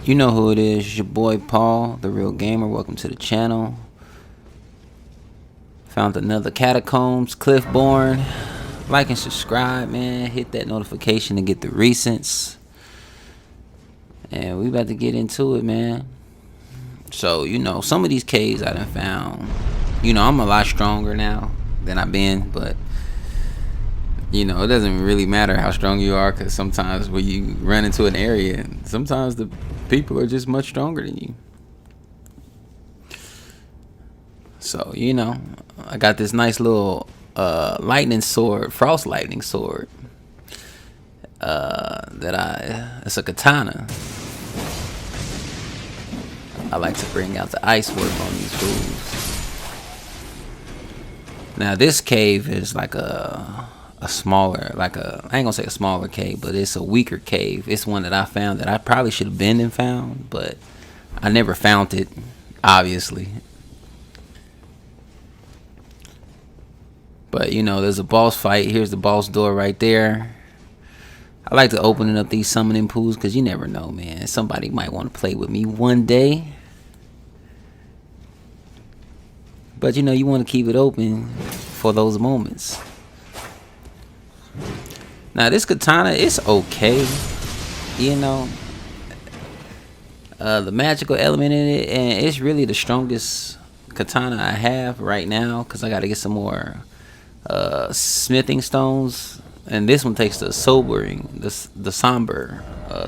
You know who it is. It's your boy Paul, the real gamer. Welcome to the channel. Found another Catacombs, Cliffbottom. Like and subscribe, man. Hit that notification to get the recents. And we about to get into it, man. So, some of these caves I done found. I'm a lot stronger now than I've been, but it doesn't really matter how strong you are, because sometimes when you run into an area, sometimes the people are just much stronger than you. So, I got this nice little lightning sword, frost lightning sword. It's a katana. I like to bring out the ice work on these fools. Now, this cave is like a smaller, I ain't gonna say a smaller cave, but it's a weaker cave. It's one that I found that I probably should have been and found, but I never found it, obviously. But there's a boss fight. Here's the boss door right there. I like to open up these summoning pools because you never know, man. Somebody might want to play with me one day. But you want to keep it open for those moments. Now this katana, it's okay. The magical element in it, and it's really the strongest katana I have right now, because I got to get some more smithing stones. And this one takes the somber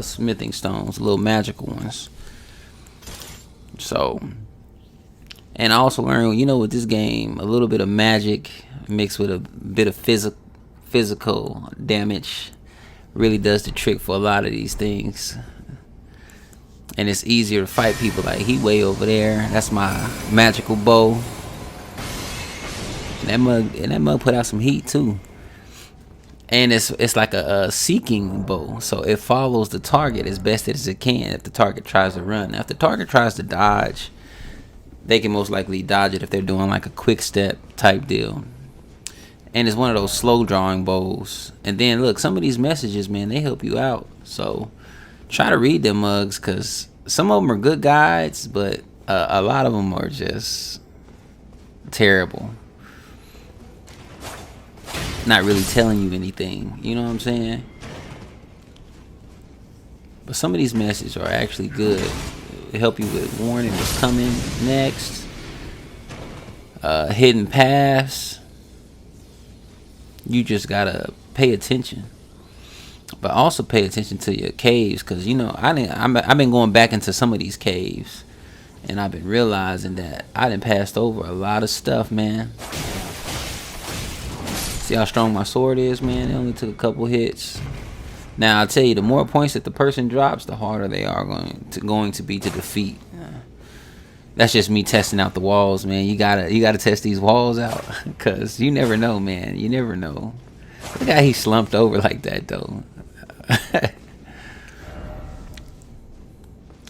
smithing stones, little magical ones. So, and I also learned, with this game, a little bit of magic mixed with a bit of physical damage really does the trick for a lot of these things. And it's easier to fight people. Like, he way over there. That's my magical bow. And that mug put out some heat too. And it's like a seeking bow, so it follows the target as best as it can if the target tries to run. Now, if the target tries to dodge, they can most likely dodge it if they're doing like a quick step type deal. And it's one of those slow drawing bows. And then look, some of these messages, man, they help you out. So try to read them mugs, because some of them are good guides, but a lot of them are just terrible. Not really telling you anything, you know what I'm saying? But some of these messages are actually good. They help you with warning what's coming next, hidden paths. You just gotta pay attention, but also pay attention to your caves, because I've been going back into some of these caves, and I've been realizing that I done passed over a lot of stuff, man. See how strong my sword is, man? It only took a couple hits. Now, I'll tell you, the more points that the person drops, the harder they are going to be to defeat. That's just me testing out the walls, man. You gotta test these walls out, because you never know, man. You never know. Look how he slumped over like that, though.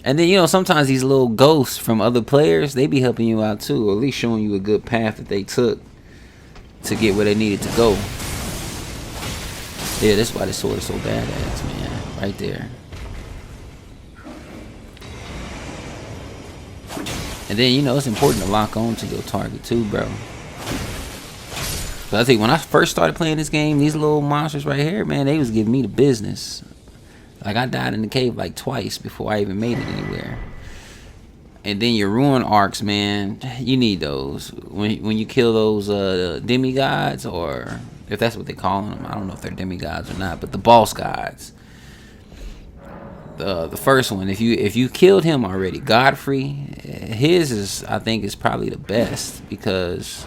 And then, sometimes these little ghosts from other players, they be helping you out too, or at least showing you a good path that they took to get where they needed to go. Yeah, that's why this sword is so badass, man. Right there. And then, it's important to lock on to your target too, bro. But I think when I first started playing this game, these little monsters right here, man, they was giving me the business. Like, I died in the cave like twice before I even made it anywhere. And then your ruin arcs, man, you need those when you kill those demigods, or if that's what they call them. I don't know if they're demigods or not, but the boss gods. The first one, if you killed him already, Godfrey, his I think is probably the best, because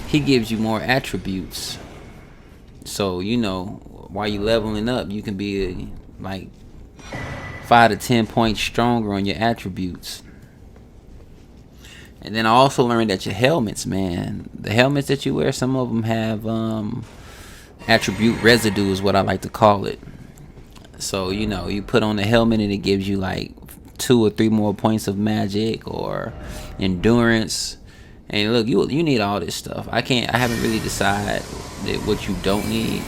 he gives you more attributes. So while you leveling up, you can be like 5 to 10 points stronger on your attributes. And then I also learned that your helmets, man, the helmets that you wear, some of them have attribute residue, is what I like to call it. So you put on the helmet and it gives you like 2 or 3 more points of magic or endurance. And look, you need all this stuff. I haven't really decided what you don't need,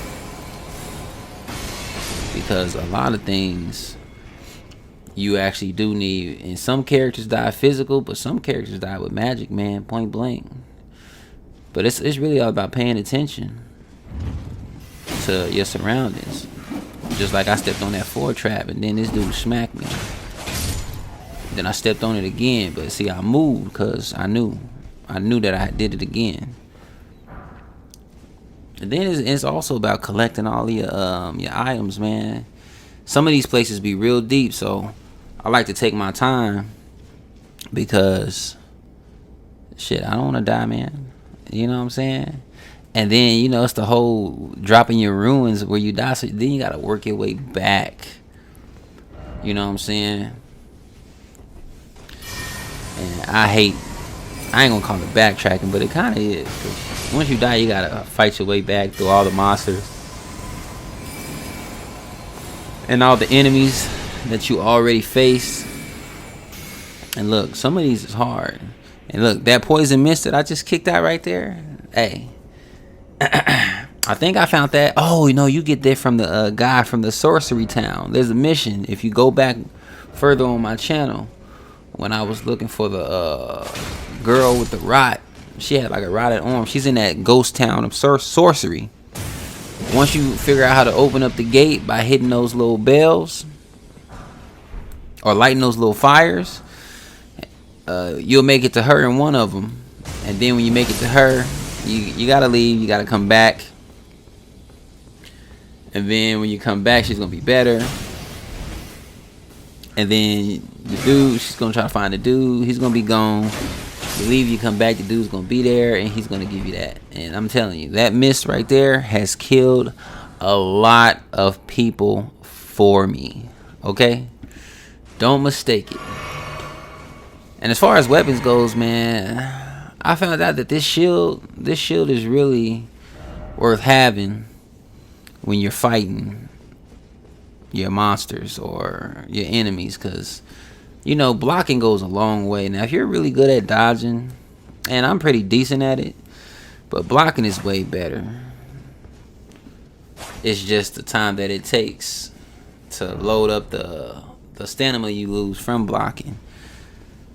because a lot of things you actually do need, and some characters die physical, but some characters die with magic, man, point blank. But it's really all about paying attention to your surroundings. Just like I stepped on that 4 trap, and then this dude smacked me. Then I stepped on it again, but see, I moved because I knew that I did it again. And then it's also about collecting all your items, man. Some of these places be real deep, so I like to take my time because shit, I don't want to die, man. You know what I'm saying? And then, you know, it's the whole dropping your ruins where you die, so then you gotta work your way back. You know what I'm saying? And I ain't gonna call it backtracking, but it kind of is. 'Cause once you die, you gotta fight your way back through all the monsters and all the enemies that you already faced. And look, some of these is hard. And look, that poison mist that I just kicked out right there. Hey, I think I found that. Oh, you know, you get that from the guy from the sorcery town. There's a mission. If you go back further on my channel, when I was looking for the girl with the rot, she had like a rotted arm. She's in that ghost town of sorcery. Once you figure out how to open up the gate by hitting those little bells or lighting those little fires, you'll make it to her in one of them. And then when you make it to her, you gotta leave, you gotta come back. And then when you come back, she's gonna be better. And then the dude, she's gonna try to find the dude, he's gonna be gone. You leave, you come back, the dude's gonna be there, and he's gonna give you that. And I'm telling you, that mist right there has killed a lot of people for me. Okay? Don't mistake it. And as far as weapons goes, man, I found out that this shield is really worth having when you're fighting your monsters or your enemies, because you know, blocking goes a long way. Now if you're really good at dodging, and I'm pretty decent at it, but blocking is way better. It's just the time that it takes to load up the stamina you lose from blocking.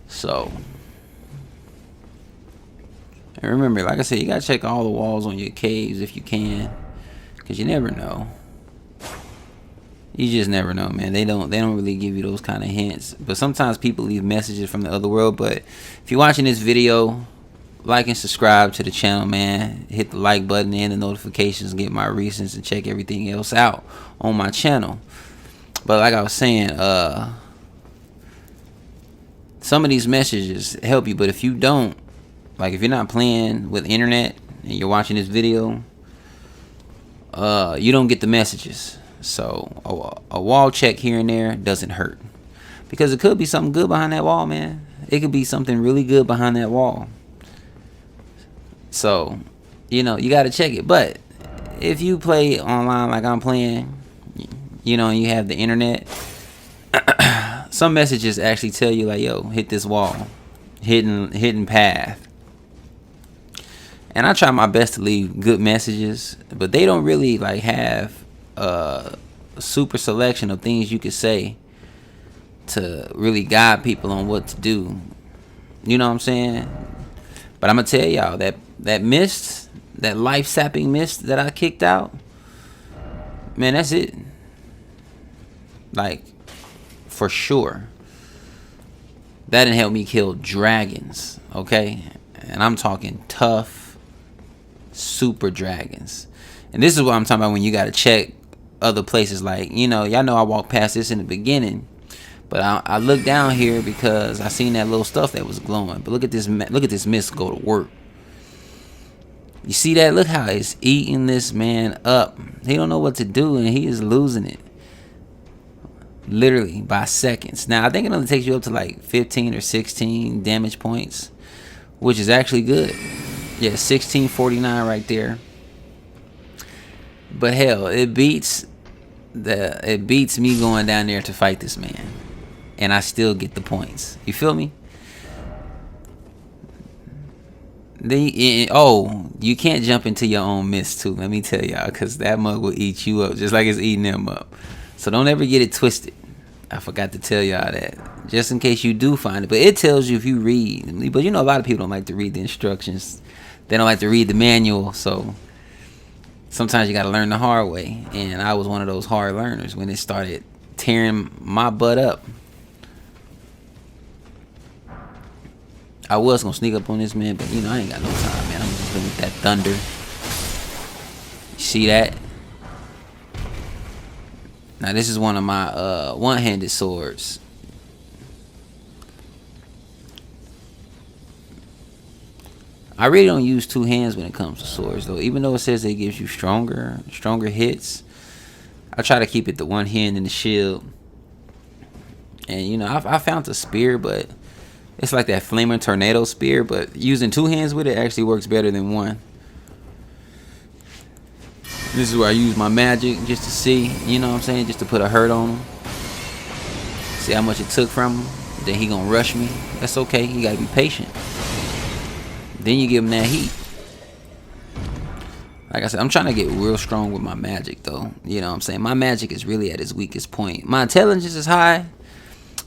So, and remember, like I said, you gotta check all the walls on your caves if you can, because you never know. You just never know, man. They don't really give you those kind of hints. But sometimes people leave messages from the other world. But if you're watching this video, like and subscribe to the channel, man. Hit the like button and the notifications, get my recents, and check everything else out on my channel. But like I was saying, some of these messages help you, but if you don't, like if you're not playing with internet and you're watching this video, you don't get the messages. So a wall check here and there doesn't hurt, because it could be something good behind that wall, man. It could be something really good behind that wall. So, you know, you got to check it. But if you play online like I'm playing, you know, and you have the internet, some messages actually tell you like, yo, hit this wall, hidden path. And I try my best to leave good messages, but they don't really like have a super selection of things you could say to really guide people on what to do. You know what I'm saying? But I'm gonna tell y'all that mist, that life sapping mist that I kicked out, man, that's it. Like, for sure. That didn't help me kill dragons, okay? And I'm talking tough, super dragons. And this is what I'm talking about when you gotta check other places. Like, you know, y'all know I walked past this in the beginning, but I looked down here because I seen that little stuff that was glowing. But look at this mist go to work. You see that? Look how it's eating this man up. He don't know what to do, and he is losing it literally by seconds. Now I think it only takes you up to like 15 or 16 damage points, which is actually good. Yeah, 1649 right there. But hell, it beats me going down there to fight this man, and I still get the points. You feel me? You can't jump into your own mist too. Let me tell y'all, because that mug will eat you up just like it's eating them up. So don't ever get it twisted. I forgot to tell y'all that, just in case you do find it. But it tells you if you read. But you know, a lot of people don't like to read the instructions. They don't like to read the manual. So sometimes you got to learn the hard way. And I was one of those hard learners when it started tearing my butt up. I was going to sneak up on this man, but you know, I ain't got no time, man. I'm just looking at that thunder. You see that? Now this is one of my one-handed swords. I really don't use two hands when it comes to swords though. Even though it says it gives you stronger hits, I try to keep it the one hand in the shield. And you know, I found the spear, but it's like that flaming tornado spear, but using two hands with it actually works better than one. This is where I use my magic just to see, you know what I'm saying, just to put a hurt on him. See how much it took from him. Then he gonna rush me. That's okay. You gotta be patient. Then you give him that heat. Like I said, I'm trying to get real strong with my magic though. You know what I'm saying? My magic is really at its weakest point. My intelligence is high,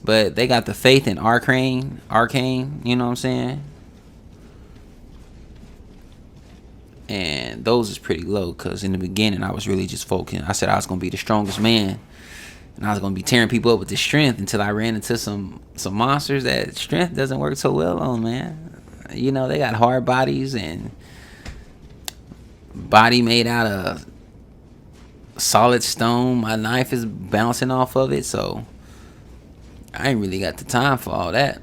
but they got the faith in arcane, you know what I'm saying? And those is pretty low, because in the beginning I was really just focusing. I said I was going to be the strongest man, and I was going to be tearing people up with the strength, until I ran into some monsters that strength doesn't work so well on, man. You know, they got hard bodies and body made out of solid stone. My knife is bouncing off of it, so I ain't really got the time for all that.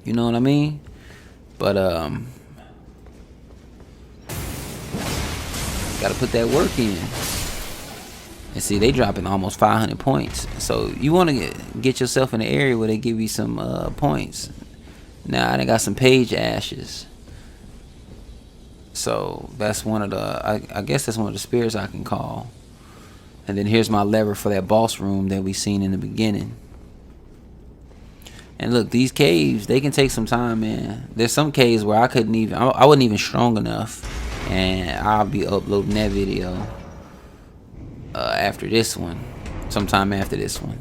You know what I mean? But gotta put that work in. And see, they dropping almost 500 points. So you want to get yourself in an area where they give you some points. Now I done got some page ashes. So that's one of the, I guess that's one of the spears I can call. And then here's my lever for that boss room that we seen in the beginning. And look, these caves, they can take some time, man. There's some caves where I couldn't even, I wasn't even strong enough. And I'll be uploading that video after this one, sometime after this one.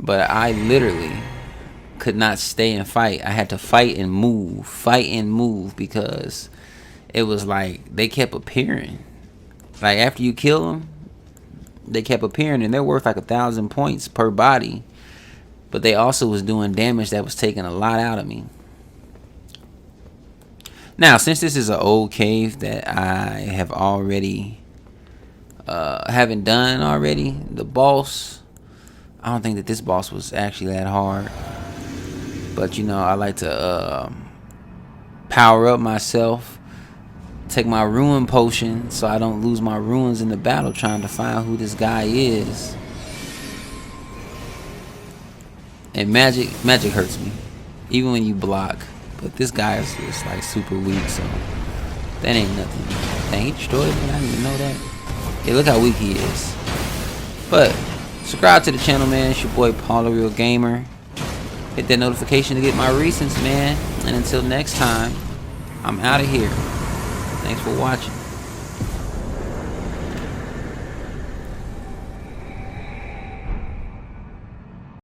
But I literally could not stay and fight. I had to fight and move, because it was like they kept appearing. Like after you kill them, they kept appearing, and they're worth like 1,000 points per body. But they also was doing damage that was taking a lot out of me. Now, since this is an old cave that I have already haven't done already, the boss, I don't think that this boss was actually that hard. But you know, I like to power up myself, take my ruin potion so I don't lose my ruins in the battle trying to find who this guy is. And magic hurts me, even when you block. But this guy is just like super weak, so that ain't nothing. Dang, he destroyed me. I didn't even know that. Yeah, look how weak he is. But subscribe to the channel, man. It's your boy PAULTHEREALGAMER. Hit that notification to get my recents, man. And until next time, I'm out of here. Thanks for watching.